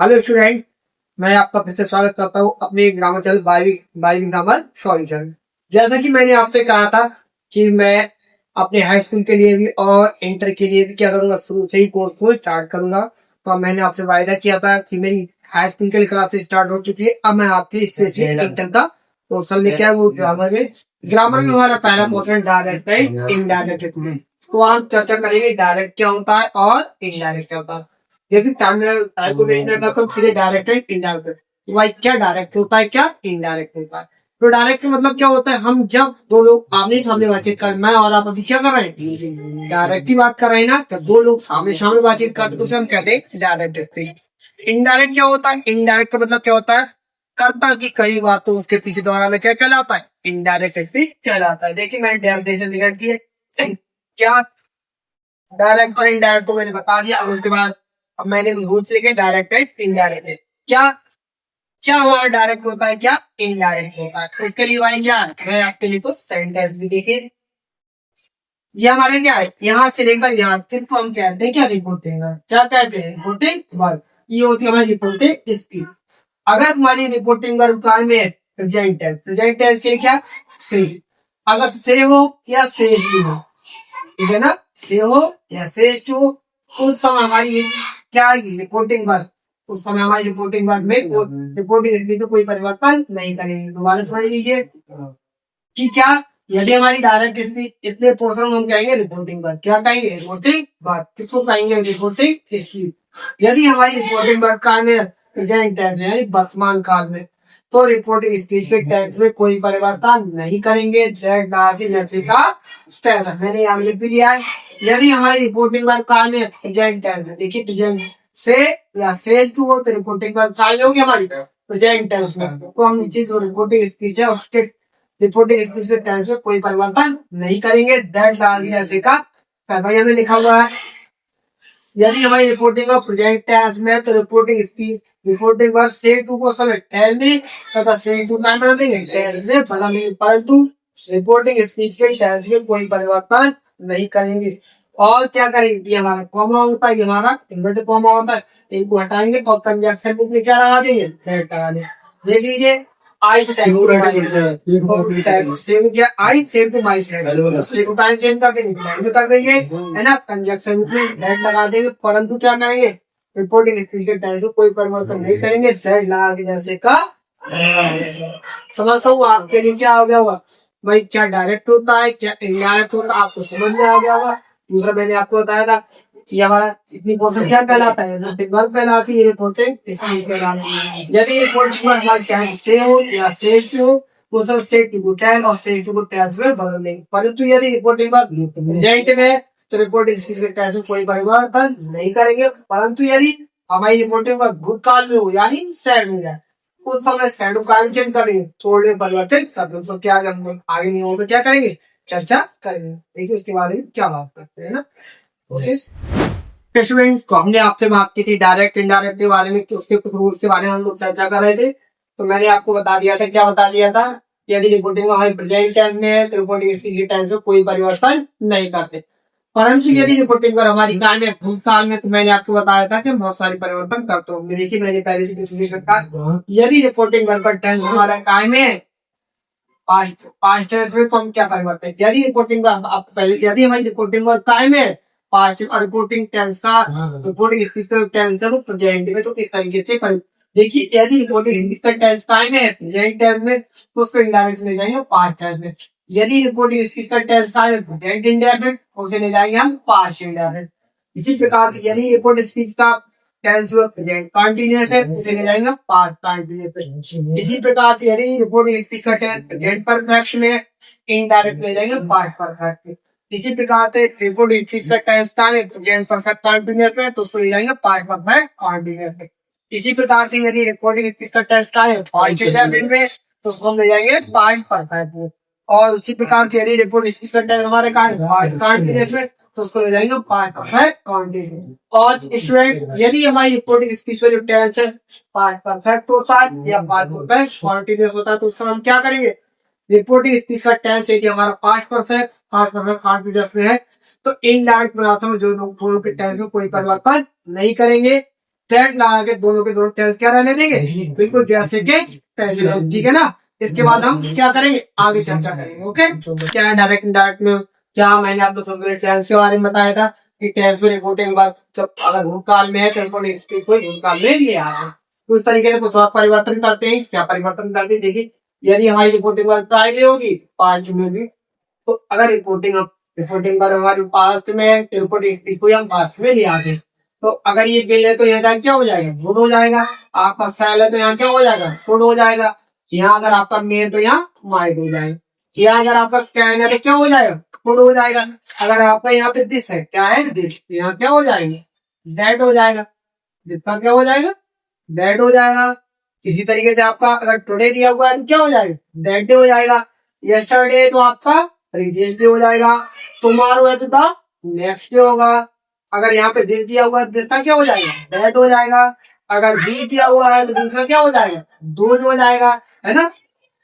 Hello student, मैं आपका फिर से स्वागत करता हूँ अपने ग्रामर चैनल बारहवीं ग्रामर सॉल्यूशन। जैसा कि मैंने आपसे कहा था कि मैं अपने हाई स्कूल के लिए भी और इंटर के लिए भी क्या करूंगा, शुरू से ही कोर्स को स्टार्ट करूंगा। तो मैंने आपसे वायदा किया था कि मेरी हाई स्कूल के लिए क्लासेस स्टार्ट हो चुकी है। अब मैं आपके स्पेशली इंटर का पोर्शन लेके आया, वो ग्रामर में हमारा पहला पोर्शन डायरेक्ट है इनडायरेक्ट। तो आप चर्चा करेंगे डायरेक्ट क्या होता है और इनडायरेक्ट क्या होता है। देखिए टाइम को देखने का तो सीधे डायरेक्ट एंड इनडायरेक्ट। भाई क्या डायरेक्ट होता है, क्या इनडायरेक्ट होता है। तो डायरेक्ट मतलब क्या होता है, हम जब दो लोग आमने सामने बातचीत कर, मैं और आप अभी क्या कर रहे हैं, डायरेक्ट ही बात कर रहे हैं ना। जब दो लोग सामने सामने बातचीत करते तो उसे हम कहते हैं डायरेक्ट स्पीच। इनडायरेक्ट क्या होता है, इनडायरेक्ट का मतलब क्या होता है, कर्ता की कई बातों उसके पीछे दोहराना क्या कहलाता है, इनडायरेक्ट स्पीच कहलाता है। देखिए मैंने डेफिनेशन लिख रखी है क्या, डायरेक्ट और इनडायरेक्ट को मैंने बता दिया। उसके बाद अब मैंने उस रूल से लेके डायरेक्ट है इनडायरेक्ट है। क्या क्या हमारा डायरेक्ट होता है, क्या इनडायरेक्ट होता है। तो इसके लिए भाई क्या है, मैं आपके लिए कुछ सेंटेंस भी देखिए। ये हमारे क्या है, यहाँ से लेकर यहाँ तक तो हम कहते हैं क्या, रिपोर्टिंग। क्या कहते हैं, रिपोर्टिंग वर्ब। ये होती है हमारी रिपोर्टिंग स्पीच। अगर हमारी रिपोर्टिंग वर्ब काल में प्रेजेंट है, प्रेजेंट है इसके लिए क्या, से। अगर से हो या से हो, ठीक है ना, से हो या से हो, उस समय हमारी क्या आएगी, रिपोर्टिंग वर्ब। उस समय हमारी रिपोर्टिंग वर्ब में रिपोर्टिंग स्पीच में कोई परिवर्तन नहीं करेंगे। दोबारा समझ लीजिए कि क्या, यदि हमारी डायरेक्ट स्पीच इतने पोर्शन में हम कहेंगे रिपोर्टिंग वर्ब, क्या कहेंगे, रिपोर्टिंग वर्ब। किसको कहेंगे, रिपोर्टिंग स्पीच। यदि हमारी रिपोर्टिंग वर्ब काल में प्रेजेंट टेंस यानी वर्तमान काल में, तो रिपोर्टिंग स्पीच के टेंस में कोई परिवर्तन नहीं करेंगे। मैंने यहाँ लिख भी लिया है। यदि हमारी रिपोर्टिंग वर्ब काल में प्रेजेंट टेंस, देखिए प्रेजेंट से या से टू हो, तो रिपोर्टिंग वर्ब काल में होगी हमारी प्रेजेंट टेंस में। तो हम नीचे जो रिपोर्टिंग स्पीच है उसके रिपोर्टिंग स्पीच के टेंस में कोई परिवर्तन नहीं करेंगे। दैट डाल दिया ऐसे का पहले में लिखा हुआ है। यदि हमारी रिपोर्टिंग का प्रेजेंट टेंस में है तो रिपोर्टिंग स्पीच रिपोर्टिंग वर्ब से टू को समय टेंस में तथा से टू का बदल देंगे टेंस से बदल देंगे, परंतु रिपोर्टिंग स्पीच के टेंस में कोई परिवर्तन नहीं करेंगे। और क्या करेंगे, ये हमारा कॉमा होता है, ये हमारा इन्वर्टेड कॉमा होता है, इनको हटाएंगे और कंजंक्शन बुक में क्या लगा देंगे, लगा देंगे। देख लीजिए I say I same to my time change कर देंगे, कर देंगे है ना, कंजक्शन में दैट लगा देंगे। परंतु क्या करेंगे, रिपोर्टिंग स्पीच के टाइम कोई परिवर्तन नहीं करेंगे। दैट लगा के जैसे का समझता हूँ आपके लिए क्या हो गया होगा भाई, क्या डायरेक्ट होता है क्या इनडायरेक्ट होता है, आपको समझ में आ गया होगा। दूसरा मैंने आपको बताया था कि हमारा इतनी पोर्शन क्या कहलाता है, वर्ब कहलाती है, रिपोर्टिंग स्पीच कहलाती है। यदि रिपोर्टिंग वर्ब हमारी चाहे से हो या से हो, वो सब से टू टेन और से टू टेंस में बदल देंगे। परंतु यदि रिपोर्टिंग वर्ब प्रेजेंट में तो रिपोर्टिंग स्पीच के टेंस में कोई परिवर्तन नहीं करेंगे। परंतु यदि हमारी रिपोर्टिंग वर्ब भूतकाल में हो यानी सैड हो जाए, उस समय सैड का चेंज करेंगे, थोड़े परिवर्तित कर दो। तो क्या आगे नहीं होगा, क्या करेंगे, चर्चा करेंगे। देखिए उसके बारे में क्या बात करते हैं ना। ओके स्टूडेंट, तो हमने आपसे बात की थी डायरेक्ट इनडायरेक्ट के बारे में, कि उसके कुछ रूल्स के बारे में हम लोग चर्चा कर रहे थे। तो मैंने आपको बता दिया था, क्या बता दिया था, यदि रिपोर्टिंग हमारी प्रेजेंट टेंस में है तो रिपोर्टिंग स्पीच के टेंस में कोई परिवर्तन नहीं करते। परंतु यदि रिपोर्टिंग पर हमारी काल में भूतकाल में, तो मैंने आपको बताया था कि बहुत सारे परिवर्तन करते होंगे। देखिए मैंने पहले से यदि रिपोर्टिंग पर टेंस हमारा काल में पास्ट पास्ट टेंस में, तो हम क्या परिवर्तन, यदि रिपोर्टिंग आप पहले, यदि हमारी रिपोर्टिंग और कायम है पास्ट और रिपोर्टिंग टेंस का रिपोर्टिंग स्पीच का टेंस है वो प्रेजेंट में, तो किस तरीके से देखिए यदि रिपोर्टिंग स्पीच का टेंस कायम है प्रेजेंट टेंस में, तो उसको इनडायरेक्ट ले जाएंगे पास्ट टेंस में। यदि रिपोर्टिंग स्पीच का टेंस कायम है प्रेजेंट इंडायरेक्ट, उसे ले जाएंगे हम पास्ट इंडायरेक्ट। इसी प्रकार यदि रिपोर्टिंग स्पीच का टेंस जो प्रेजेंट कंटीन्यूअस है उसे ले जाएंगे पास्ट कंटीन्यूअस। इसी प्रकार से यदि रिपोर्टिंग स्पीच का टेंस प्रेजेंट परफेक्ट में, इनडायरेक्ट ले जाएंगे पास्ट परफेक्ट। इसी प्रकार से रिपोर्टिंग स्पीच का टेंस का प्रेजेंट परफेक्ट कंटीन्यूअस में, तो उसको ले जाएंगे पास्ट परफेक्ट कंटीन्यूअस में। इसी प्रकार से यदि रिपोर्टिंग स्पीच का टेंस का है पास्ट इंडेफिनिट में, तो उसको हम ले जाएंगे पास्ट परफेक्ट में। और उसी प्रकार से यदि रिपोर्टिंग स्पीच का टेंस हमारे का है पास्ट कंटीन्यूअस में, तो उसको ले जाएंगे पास्ट परफेक्ट कंटीन्यूअस। और स्टूडेंट यदि हमारी रिपोर्टिंग स्पीच का जो टेंस है पास्ट परफेक्ट होता है या पास्ट परफेक्ट कंटीन्यूअस होता है, तो उस समय हम क्या करेंगे, रिपोर्टिंग स्पीच का टेंस है कि हमारा पास्ट परफेक्ट कंटीन्यूअस में है, तो इनडायरेक्ट प्रनाउंस में जो लोग दोनों के टेंस में कोई परिवर्तन नहीं करेंगे। टेंस लगा के दोनों के दोनों टेंस क्या रहने देंगे, बिल्कुल जैसे के तैसे रहेंगे, ठीक है ना। इसके बाद हम क्या करेंगे, आगे चर्चा करेंगे। ओके, क्या डायरेक्ट इंडायरेक्ट में क्या मैंने आपको सबसे टेंस के बारे में बताया था कि टेंस में रिपोर्टिंग वर्ब जब अगर भूतकाल में है तो रिपोर्टिंग स्पीच को भूतकाल में ले आ रहा है। उस तरीके से कुछ और परिवर्तन करते हैं। क्या परिवर्तन करते हैं, देखिए यदि हमारी रिपोर्टिंग वर्ब टाइम में होगी पांच में भी, तो अगर रिपोर्टिंग वर्ब हमारी पास्ट में है तो रिपोर्टिंग स्पीच को हम पास्ट में ले आते हैं। तो अगर ये बिल है तो यहाँ क्या हो जाएगा, गुड हो जाएगा। आपका सेल है तो यहाँ क्या हो जाएगा, शुड हो जाएगा। यहाँ अगर आपका मे तो यहाँ माइट हो जाएगा। यहाँ अगर आपका कैन है तो क्या हो जाएगा, शुड हो जाएगा। अगर आपका यहाँ पे दिस है, क्या है दिस, यहाँ क्या हो जाएगा, दैट हो जाएगा। जिसका क्या हो जाएगा, दैट हो जाएगा। इसी तरीके से आपका अगर टुडे दिया हुआ है तो क्या हो जाएगा, दैट डे हो जाएगा। यस्टरडे तो आपका प्रीवियस डे हो जाएगा। टुमारो है तो द नेक्स्ट डे होगा। अगर यहाँ पे दिस दिया हुआ है तो दिस का क्या हो जाएगा, दैट हो जाएगा। अगर बी दिया हुआ है तो दूसरा क्या हो जाएगा, दूज हो जाएगा, है ना।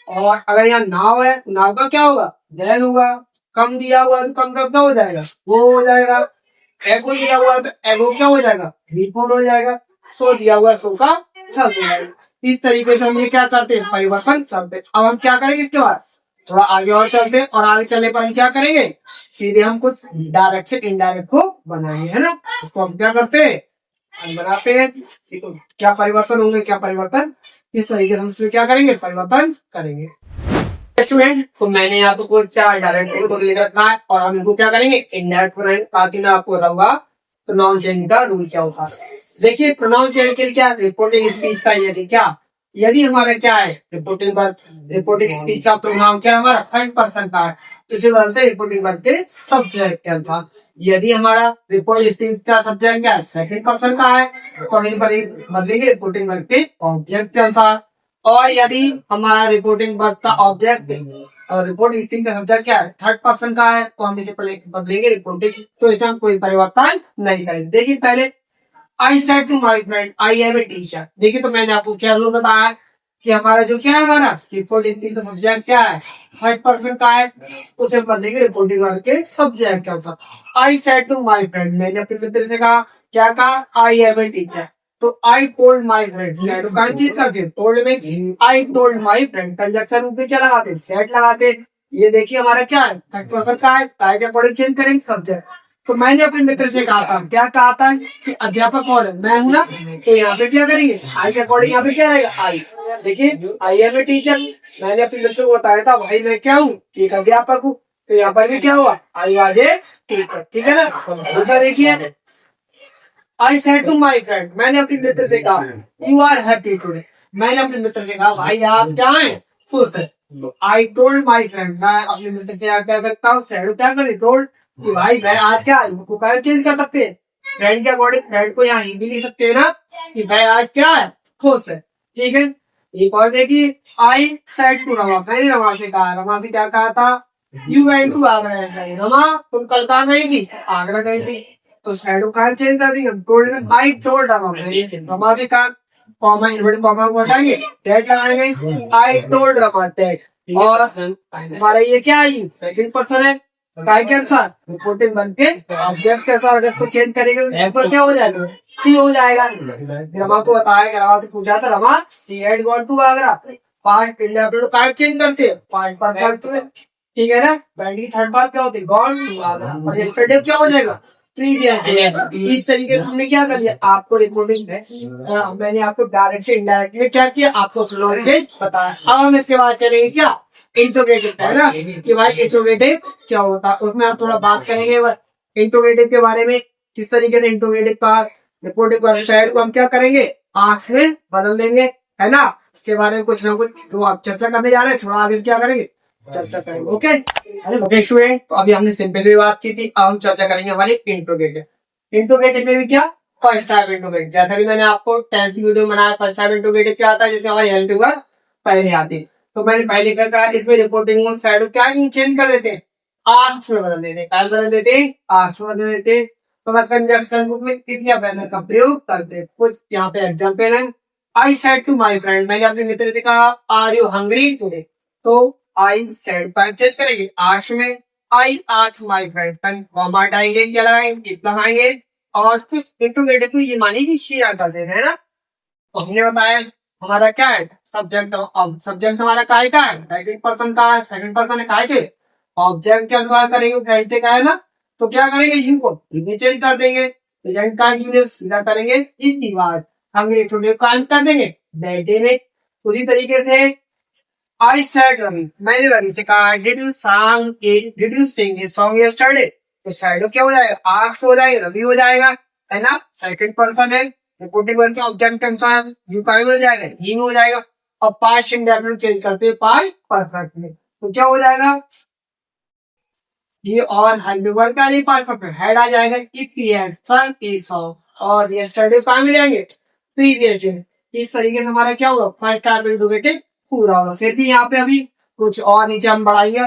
और अगर यहाँ नाव है तो नाव का क्या होगा, देन होगा। कम दिया हुआ है तो कम का क्या हो जाएगा, वो हो जाएगा। एगो दिया हुआ है तो एगो क्या हो जाएगा, रिपोर्ट हो जाएगा। सो दिया हुआ है, सो का थर्ड हो जाएगा। इस तरीके से हम ये क्या करते हैं, परिवर्तन करते हैं। अब हम क्या करेंगे, इसके बाद थोड़ा आगे और चलते हैं, और आगे चलने पर हम क्या करेंगे, सीधे हम कुछ डायरेक्ट से इनडायरेक्ट को बनाएंगे, है ना। उसको हम क्या करते हैं, हम बनाते हैं। क्या परिवर्तन होंगे, क्या परिवर्तन, इस तरीके से हम इसमें क्या करेंगे, परिवर्तन करेंगे। स्टूडेंट, तो मैंने यहाँ पे कुछ चार डायरेक्ट को लिख रखा है और हम इनको क्या करेंगे, इनडायरेक्ट बनाएंगे, ताकि मैं आपको बताऊंगा प्रोनाउन चेंज का रूल क्या होता है। देखिए प्रोनाउन चेंज के लिए क्या, रिपोर्टिंग स्पीच का यदि क्या, यदि हमारा क्या है रिपोर्टिंग स्पीच का प्रोनाउन क्या हमारा थर्ड पर्सन का है, तो इसे बदलते रिपोर्टिंग वर्ब के सब्जेक्ट के अनुसार। यदि हमारा रिपोर्टिंग स्पीच का सब्जेक्ट क्या है, सेकंड पर्सन का है, तो हम इसे बदलेंगे रिपोर्टिंग वर्ब के ऑब्जेक्ट के अनुसार। और यदि हमारा रिपोर्टिंग वर्ब का ऑब्जेक्ट और रिपोर्टिंग स्पीच का सब्जेक्ट क्या है, थर्ड पर्सन का है, तो हम इसे बदलेंगे रिपोर्टिंग, तो इसमें हम कोई परिवर्तन नहीं करेंगे। देखिए पहले I said to my friend I am a teacher. देखिए तो मैंने आपको क्या रूल बताया कि हमारा जो क्या है, हमारा रिपोर्टिंग स्पीच का सब्जेक्ट क्या है, थर्ड पर्सन का है, उसे बदलेंगे रिपोर्टिंग वर्ब के सब्जेक्ट के अनुसार। I said to my friend, मैंने अपने मित्र से कहा, क्या कहा, आई एम ए टीचर। तो आई टोल्ड माई फ्रेंड, कौन चीज करते, टोल्ड में I told my friend, conjunction रूप में क्या लगाते, सेट लगाते। ये देखिए हमारा क्या है, थर्ड पर्सन का है, काय के अकॉर्डिंग चेंज करेंगे सब्जेक्ट। तो मैंने अपने मित्र से कहा था, क्या कहा था कि अध्यापक कौन है, मैं हूं ना, तो यहाँ पे क्या करेंगे, आई के अकॉर्डिंग यहाँ पे क्या रहेगा, आई। देखिए आई एम ए टीचर, मैंने अपने मित्र को बताया था भाई मैं क्या हूँ, एक अध्यापक हूँ, तो यहाँ पर भी क्या हुआ, आई वाज ए टीचर, ठीक है ना। दूसरा देखिए, I said to my friend, मैंने अपने मित्र से कहा, यू आर हैप्पी टुडे, मैंने अपने मित्र से कहा भाई आप क्या है, खुश है। आई टोल्ड माई फ्रेंड, मैं अपने मित्र से क्या कह सकता हूँ, सेड क्या कर टोल्ड कि भाई मैं आज क्या, को चेंज कर सकते हैं फ्रेंड के अकॉर्डिंग, फ्रेंड को यहाँ ही भी लिख सकते हैं ना कि भाई आज क्या है, खुश है, ठीक है। एक और देखिए, आई सेड टू रमा, मैंने रमा से कहा, रमा से क्या कहा था, you went to Agra, Rama तुम कल कहाँ गई थी, आगरा गई थी। तो शैडो कहाँ चेंज कर दी, टोल्ड आई टोल्ड रमा से कहा, कॉमा इन्वर्टेड कॉमा को हटाएंगे, दैट लगाएंगे, आई टोल्ड रमा दैट। और हमारा ये क्या है, सेकंड पर्सन है, काय के अनुसार रिपोर्टिंग बन के ऑब्जेक्ट के अनुसार अगर इसको चेंज करेंगे तो क्या हो जाएगा, सी हो जाएगा। रमा को बताया कि रमा से पूछा था, Rama she had gone to Agra, past card change करते हैं पास्ट पर करते हैं, ठीक है ना। बैंडी थर्ड बार क्या होती है, गॉन टू आगरा, और यस्टरडे क्या हो जाएगा, प्रीवियस। इस तरीके से हमने क्या कर लिया, आपको रिपोर्टिंग में मैंने आपको डायरेक्ट से इनडायरेक्ट में क्या किया, आपको फ्लो से बताया। अब हम इसके बाद चलेंगे क्या, इंट्रोगेटिव, है ना कि भाई इंट्रोगेटिव क्या होता है, उसमें आप थोड़ा बात करेंगे इंट्रोगेटिव के बारे में, किस तरीके से इंट्रोगेटिव का रिपोर्टिव वेबसाइट को हम क्या करेंगे, आंख में बदल देंगे, है ना। इसके बारे में कुछ ना कुछ जो आप चर्चा करने जा रहे हैं, थोड़ा आगे क्या करेंगे, चर्चा करेंगे। ओके स्टूडेंट, तो अभी हमने सिंपल भी बात की थी, अब हम चर्चा करेंगे हमारी इंट्रोगेटिव। इंट्रोगेटिव में भी क्या, फर्स्ट टाइप इंट्रोगेटिव, जैसा कि मैंने आपको टेंस वीडियो बनाया, फर्स्ट टाइप इंट्रोगेटिव क्या आता है, जैसे हमारी हेल्पिंग वर्ब पहले आती, तो मैंने पहले क्या कहा, इसमें रिपोर्टिंग साइड क्या चेंज कर देते हैं, आर्क्स में बदल देते, काय बदल देते, आर्क्स में बदल देते। तो मैं कंजक्शन बुक में कितने बैनर का प्रयोग करते, कुछ यहाँ पे एग्जाम्पल है। I said to my friend, मैंने अपने मित्र से कहा, आर यू हंग्री टुडे, तो आई सेड पर चेंज करेंगे आर्क्स में, I asked my friend, comma हटाएंगे, क्या लगाएंगे, इफ लगाएंगे, और किस इंटरोगेटिव को ये मानी कि शेयर कर दे रहे हैं ना। तो हमने बताया हमारा क्या है सब्जेक्ट। अब सब्जेक्ट हमारा काय का है, सेकंड पर्सन का है, सेकंड पर्सन है काय के। ऑब्जेक्ट के अनुसार करेंगे कहते का है ना, तो क्या करेंगे यू को भी चेंज कर देंगे। प्रेजेंट कंटिन्यूअस सीधा करेंगे इन दीवार, हम इंट्रोड्यूस काम कर देंगे दैट डे में। उसी तरीके से आई सेड रवि, मैंने रवि से कहा did you sing a song yesterday, तो शैडो क्या हो जाएगा, आस्क हो जाएगा, रवि हो जाएगा, है ना। सेकंड पर्सन है, रिपोर्टिंग वर्ब से ऑब्जेक्ट के अनुसार यू का हो जाएगा, ही हो जाएगा। और पास्ट इंडेफिनिट चेंज करते हैं पास्ट परफेक्ट में, तो क्या हो जाएगा ये। और वर्ब का नहीं परफेक्ट हेड आ जाएगा इफ ही हैड सung a song, और यस्टरडे कहाँ मिलेंगे प्रीवियस डे। इस तरीके से हमारा क्या होगा फर्स्ट टाइम इंट्रोगेटिव पूरा होगा। फिर भी यहाँ पे अभी कुछ और नीचे हम बढ़ाएंगे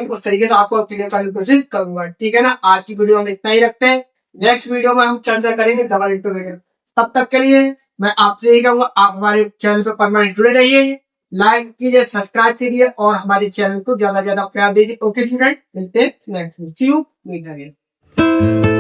उस तरीके से आपको क्लियर करने की कोशिश करूंगा, ठीक है ना। आज की वीडियो में इतना ही रखते हैं, नेक्स्ट वीडियो में हम चर्चा करेंगे डबल इंट्रोगेटिव। तब तक के लिए मैं आपसे यही कहूंगा आप हमारे चैनल पर परमानेंट जुड़े रहिए, लाइक कीजिए, सब्सक्राइब कीजिए और हमारे चैनल को ज्यादा से ज्यादा प्यार दीजिए। ओके स्टूडेंट, मिलते हैं next see you meet again.